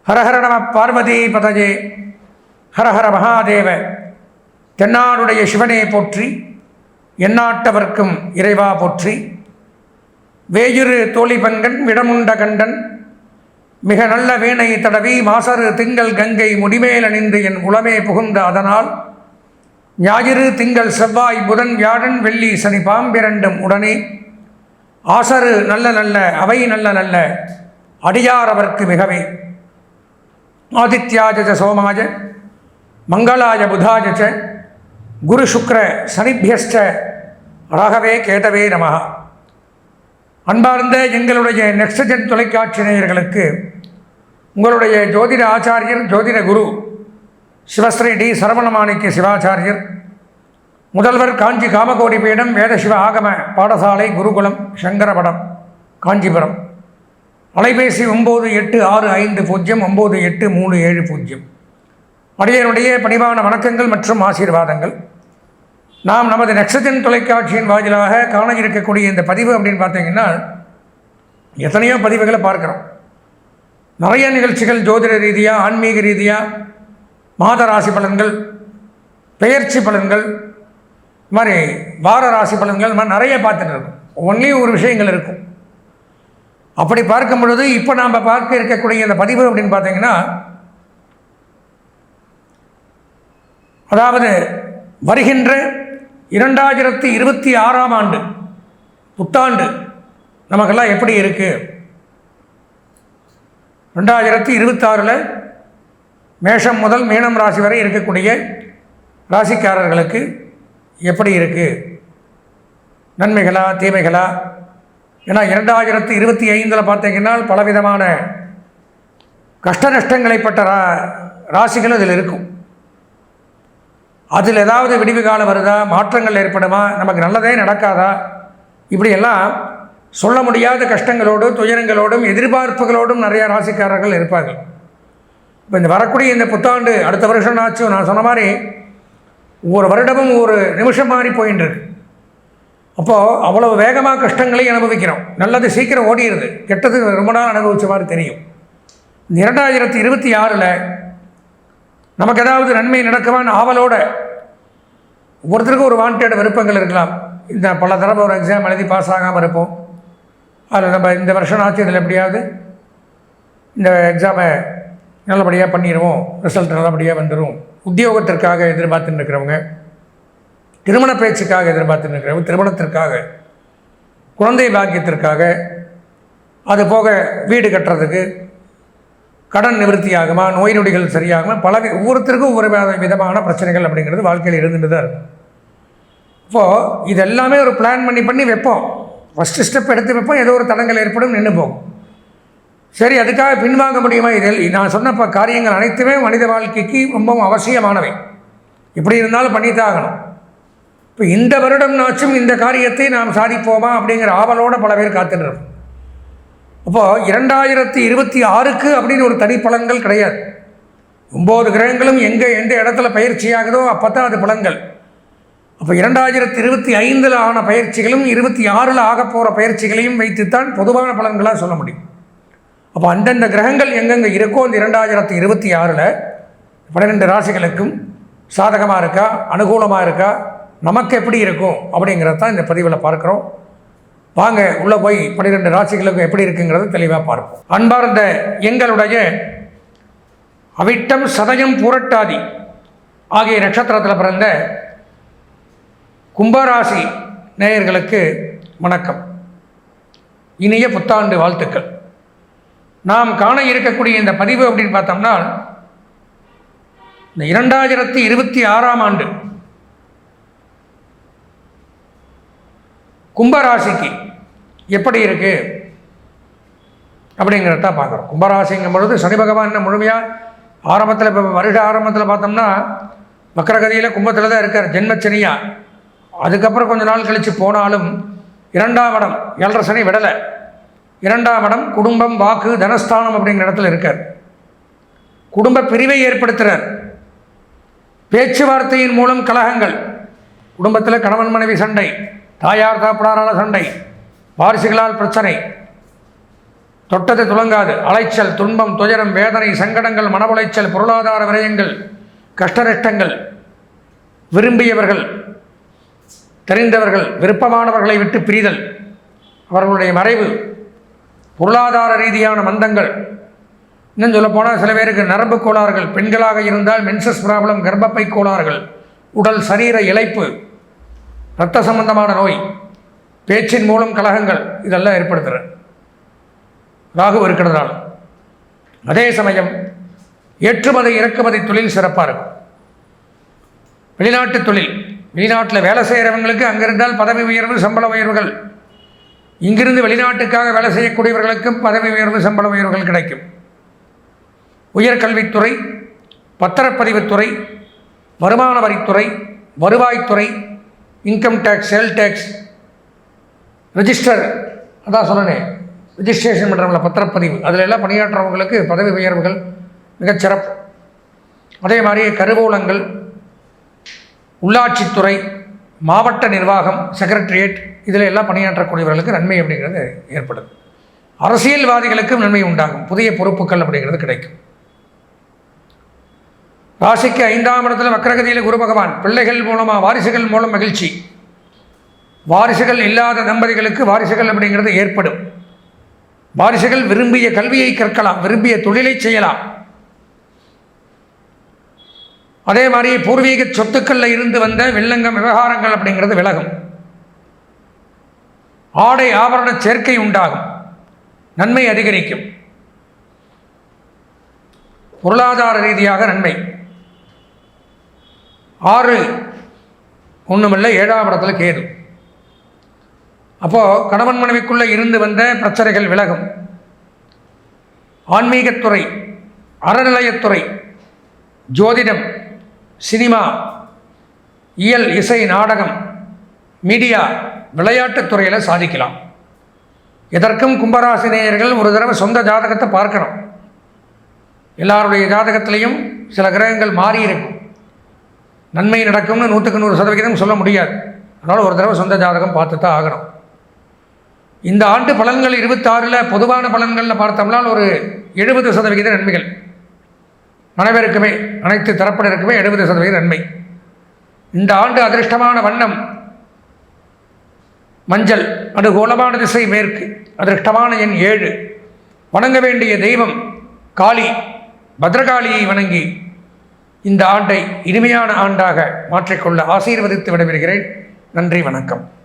ஹரஹர நம பார்வதி பதஜே. ஹரஹர மகாதேவ. தென்னாடுடைய சிவனே போற்றி, எந்நாட்டவர்க்கும் இறைவா போற்றி. வேயிறு தோழிபங்கன் விடமுண்ட கண்டன், மிக நல்ல வீணை தடவி மாசரு திங்கள் கங்கை முடிமேல் அணிந்து என் உளமே புகுந்த அதனால், ஞாயிறு திங்கள் செவ்வாய் புதன் வியாழன் வெள்ளி சனி பாம்பிரண்டும் உடனே, ஆசரு நல்ல நல்ல அவை நல்ல நல்ல அடியார் அவர்க்கு மிகவே. ஆதித்யாஜ சோமாஜ மங்களாய புதாஜ குரு சுக்ர சனிபியஸ்ச ராகவே கேதவே நமஹ. அன்பார்ந்த எங்களுடைய நெக்ஸ்ட் ஜென் தொலைக்காட்சி நேயர்களுக்கு உங்களுடைய ஜோதிட ஆச்சாரியர் ஜோதிட குரு சிவஸ்ரீ டி சரவணமாணிக்க சிவாச்சாரியர், முதல்வர் காஞ்சி காமகோடி பீடம் வேதசிவ ஆகம பாடசாலை குருகுலம் சங்கரபடம் காஞ்சிபுரம். அலைபேசி 9865098370. அடியனுடைய பணிவான வணக்கங்கள் மற்றும் ஆசீர்வாதங்கள். நாம் நமது நெக்ஸ்ட் தொலைக்காட்சியின் வாயிலாக காண இருக்கக்கூடிய இந்த பதிவு அப்படின்னு பார்த்தீங்கன்னா, எத்தனையோ பதிவுகளை பார்க்குறோம். நிறைய நிகழ்ச்சிகள் ஜோதிட ரீதியாக, ஆன்மீக ரீதியாக, மாத ராசி பலன்கள், பெயர்ச்சி பலன்கள், இது மாதிரி வார ராசி பலன்கள், இது மாதிரி நிறைய பார்த்துட்டு இருக்கோம். ஒன்லையும் ஒரு விஷயங்கள் இருக்கும். அப்படி பார்க்கும் பொழுது இப்போ நாம் பார்க்க இருக்கக்கூடிய இந்த பதிவு அப்படின்னு பார்த்தீங்கன்னா, அதாவது வருகின்ற 2026ஆம் ஆண்டு புத்தாண்டு நமக்கெல்லாம் எப்படி இருக்குது, 2026 மேஷம் முதல் மீனம் ராசி வரை இருக்கக்கூடிய ராசிக்காரர்களுக்கு எப்படி இருக்குது, நன்மைகளா தீமைகளா? ஏன்னா 2025 பார்த்தீங்கன்னா பலவிதமான கஷ்ட நஷ்டங்களைப்பட்ட ராசிகள் அதில் இருக்கும். அதில் ஏதாவது விடிவு காலம் வருதா, மாற்றங்கள் ஏற்படுமா, நமக்கு நல்லதே நடக்காதா, இப்படியெல்லாம் சொல்ல முடியாத கஷ்டங்களோடு துயரங்களோடும் எதிர்பார்ப்புகளோடும் நிறையா ராசிக்காரர்கள் இருப்பார்கள். இப்போ இந்த வரக்கூடிய இந்த புத்தாண்டு அடுத்த வருஷம் ஆச்சும் நான் சொன்ன மாதிரி ஒவ்வொரு வருடமும் ஒரு நிமிஷம் மாறி போயின்னு இருக்கு. அப்போது அவ்வளோ வேகமாக கஷ்டங்களை அனுபவிக்கிறோம். நல்லது சீக்கிரம் ஓடிடுது, கெட்டது ரொம்ப நாள் அனுபவிச்ச மாதிரி தெரியும். இந்த 2026 நமக்கு ஏதாவது நன்மை நடக்குமான்னு ஆவலோட ஒவ்வொருத்தருக்கும் ஒரு வாண்டட் விருப்பங்கள் இருக்கலாம். இந்த பல தடவை ஒரு எக்ஸாம் எழுதி பாஸ் ஆகாமல் இருப்போம். அதில் நம்ம இந்த வருஷம் ஆச்சு இதில் எப்படியாவது இந்த எக்ஸாமை நல்லபடியாக பண்ணிடுவோம், ரிசல்ட் நல்லபடியாக வந்துடும். உத்தியோகத்திற்காக எதிர்பார்த்துன்னு இருக்கிறவங்க, திருமண பேச்சுக்காக எதிர்பார்த்துன்னு இருக்கிறவங்க, திருமணத்திற்காக, குழந்தை பாக்கியத்திற்காக, அது போக வீடு கட்டுறதுக்கு, கடன் நிவர்த்தி ஆகுமா, நோய் நொடிகள் சரியாகுமா, ஒவ்வொருத்தருக்கும் ஒவ்வொரு விதமான பிரச்சனைகள் அப்படிங்கிறது வாழ்க்கையில் இருந்துட்டு தான் இருக்கும். இப்போது இது எல்லாமே ஒரு பிளான் பண்ணி வைப்போம். ஃபஸ்ட்டு ஸ்டெப் எடுத்து வைப்போம், ஏதோ ஒரு தடங்கள் ஏற்படும், நின்று போகும். சரி, அதுக்காக பின்வாங்க முடியுமா? இதில் நான் சொன்ன காரியங்கள் அனைத்துமே மனித வாழ்க்கைக்கு ரொம்பவும் அவசியமானவை. இப்படி இருந்தாலும் பண்ணித்தான் ஆகணும். இப்போ இந்த வருடம்னாச்சும் இந்த காரியத்தை நாம் சாதிப்போமா அப்படிங்கிற ஆவலோடு பல பேர் காத்துட்டு. அப்போது 2026க்கு அப்படின்னு ஒரு தனி பலன்கள் கிடையாது. 9 கிரகங்களும் எந்த இடத்துல பயிற்சி ஆகுதோ அப்போ தான் அது பலன்கள். அப்போ 2025 ஆன பயிற்சிகளும் 26 ஆக போகிற பயிற்சிகளையும் வைத்துத்தான் பொதுவான பலன்களாக சொல்ல முடியும். அப்போ அந்தந்த கிரகங்கள் எங்கெங்கே இருக்கோ இந்த 2026 12 ராசிகளுக்கும் சாதகமாக இருக்கா, அனுகூலமாக இருக்கா, நமக்கு எப்படி இருக்கும் அப்படிங்கிறது தான் இந்த பதிவில் பார்க்குறோம். வாங்க உள்ளே போய் 12 ராசிகளுக்கும் எப்படி இருக்குங்கிறத தெளிவாக பார்ப்போம். அன்பார்ந்த எங்களுடைய அவிட்டம் சதயம் பூரட்டாதி ஆகிய நட்சத்திரத்தில் பிறந்த கும்பராசி நேயர்களுக்கு வணக்கம், இனிய புத்தாண்டு வாழ்த்துக்கள். நாம் காண இருக்கக்கூடிய இந்த பதிவு அப்படின்னு பார்த்தோம்னா, இந்த 2026ஆம் ஆண்டு கும்பராசிக்கு எப்படி இருக்குது அப்படிங்கிறத பார்க்குறோம். கும்பராசிங்கும் பொழுது சனி பகவான் முழுமையாக ஆரம்பத்தில், இப்போ வருட ஆரம்பத்தில் பார்த்தோம்னா வக்ரகதியில் கும்பத்தில் தான் இருக்கார், ஜென்மச்சனியாக. அதுக்கப்புறம் கொஞ்ச நாள் கழித்து போனாலும் 2ஆம் இடம் 7.5 சனி விடலை. 2ஆம் இடம் குடும்பம், வாக்கு, தனஸ்தானம் அப்படிங்கிற இடத்துல இருக்கார். குடும்ப பிரிவை ஏற்படுத்துகிறார். பேச்சுவார்த்தையின் மூலம் கலகங்கள், குடும்பத்தில் கணவன் மனைவி சண்டை, தாயார் தாப்பனாரால் சண்டை, வாரிசுகளால் பிரச்சனை, தொட்டது துலங்காது. அலைச்சல், துன்பம், துயரம், வேதனை, சங்கடங்கள், மன உளைச்சல், பொருளாதார விரயங்கள், கஷ்டநஷ்டங்கள், விரும்பியவர்கள், தெரிந்தவர்கள், விருப்பமானவர்களை விட்டு பிரிதல், அவர்களுடைய மறைவு, பொருளாதார ரீதியான மந்தங்கள், இன்னும் சொல்லப்போனால் சில பேருக்கு நரம்பு கோளாறுகள், பெண்களாக இருந்தால் மென்சஸ் ப்ராப்ளம், கர்ப்பப்பை கோளாறுகள், உடல் சரீர இளைப்பு, இரத்த சம்பந்தமான நோய், பேச்சின் மூலம் கலகங்கள், இதெல்லாம் ஏற்படுத்துகிற ராகு இருக்கிறதுனால. அதே சமயம் ஏற்றுமதி இறக்குமதி தொழில் சிறப்பாக இருக்கும். வெளிநாட்டு தொழில், வெளிநாட்டில் வேலை செய்கிறவங்களுக்கு அங்கே இருந்தால் பதவி உயர்வு, சம்பள உயர்வுகள், இங்கிருந்து வெளிநாட்டுக்காக வேலை செய்யக்கூடியவர்களுக்கும் பதவி உயர்வு, சம்பள உயர்வுகள் கிடைக்கும். உயர்கல்வித்துறை, பத்திரப்பதிவுத்துறை, வருமான வரித்துறை, வருவாய்த்துறை, income tax, sale tax, register, அதான் சொன்னேன் ரிஜிஸ்ட்ரேஷன் பண்ணுறவங்கள பத்திரப்பதிவு, அதில் எல்லாம் பணியாற்றுறவங்களுக்கு பதவி உயர்வுகள் மிகச்சிறப்பு. அதே மாதிரி கருவூலங்கள், உள்ளாட்சித்துறை, மாவட்ட நிர்வாகம், செக்ரட்டரியேட், இதில் எல்லாம் பணியாற்றக்கூடியவர்களுக்கு நன்மை அப்படிங்கிறது ஏற்படுது. அரசியல்வாதிகளுக்கும் நன்மை உண்டாகும், புதிய பொறுப்புகள் அப்படிங்கிறது கிடைக்கும். ராசிக்கு 5ஆம் இடத்துல வக்ரகதியில் குரு பகவான், பிள்ளைகள் மூலமாக வாரிசுகள் மூலம் மகிழ்ச்சி. வாரிசுகள் இல்லாத தம்பதிகளுக்கு வாரிசுகள் அப்படிங்கிறது ஏற்படும். வாரிசுகள் விரும்பிய கல்வியை கற்கலாம், விரும்பிய தொழிலை செய்யலாம். அதே மாதிரி பூர்வீக சொத்துக்களில் இருந்து வந்த வில்லங்கம் விவகாரங்கள் அப்படிங்கிறது விலகும். ஆடை ஆபரண சேர்க்கை உண்டாகும், நன்மை அதிகரிக்கும். பொருளாதார ரீதியாக நன்மை. 6 ஒன்றுமில்லை, 7ஆம் இடத்துல கேது. அப்போது கணவன் மனைவிக்குள்ளே இருந்து வந்த பிரச்சனைகள் விலகும். ஆன்மீகத்துறை, அறநிலையத்துறை, ஜோதிடம், சினிமா, இயல், இசை, நாடகம், மீடியா, விளையாட்டுத் துறையில் சாதிக்கலாம். இதற்கும் கும்பராசி நேயர்கள் ஒரு தடவை சொந்த ஜாதகத்தை பார்க்கணும். எல்லாருடைய ஜாதகத்திலையும் சில கிரகங்கள் மாறி இருக்கும். நன்மை நடக்கும்னு 100க்கு 100% சொல்ல முடியாது. அதனால் ஒரு தடவை சொந்த ஜாதகம் பார்த்து தான் ஆகணும். இந்த ஆண்டு பலன்கள் 26 பொதுவான பலன்களில் பார்த்தோம்னா ஒரு 70% நன்மைகள் அனைவருக்குமே, அனைத்து தரப்பினருக்குமே 70% நன்மை. இந்த ஆண்டு அதிர்ஷ்டமான வண்ணம் மஞ்சள், அனுகூலமான திசை மேற்கு, அதிர்ஷ்டமான எண் 7, வணங்க வேண்டிய தெய்வம் காளி, பத்ரகாளியை வணங்கி இந்த ஆண்டை இனிமையான ஆண்டாக மாற்றிக்கொள்ள ஆசீர்வதித்து விடைபெறுகிறேன். நன்றி, வணக்கம்.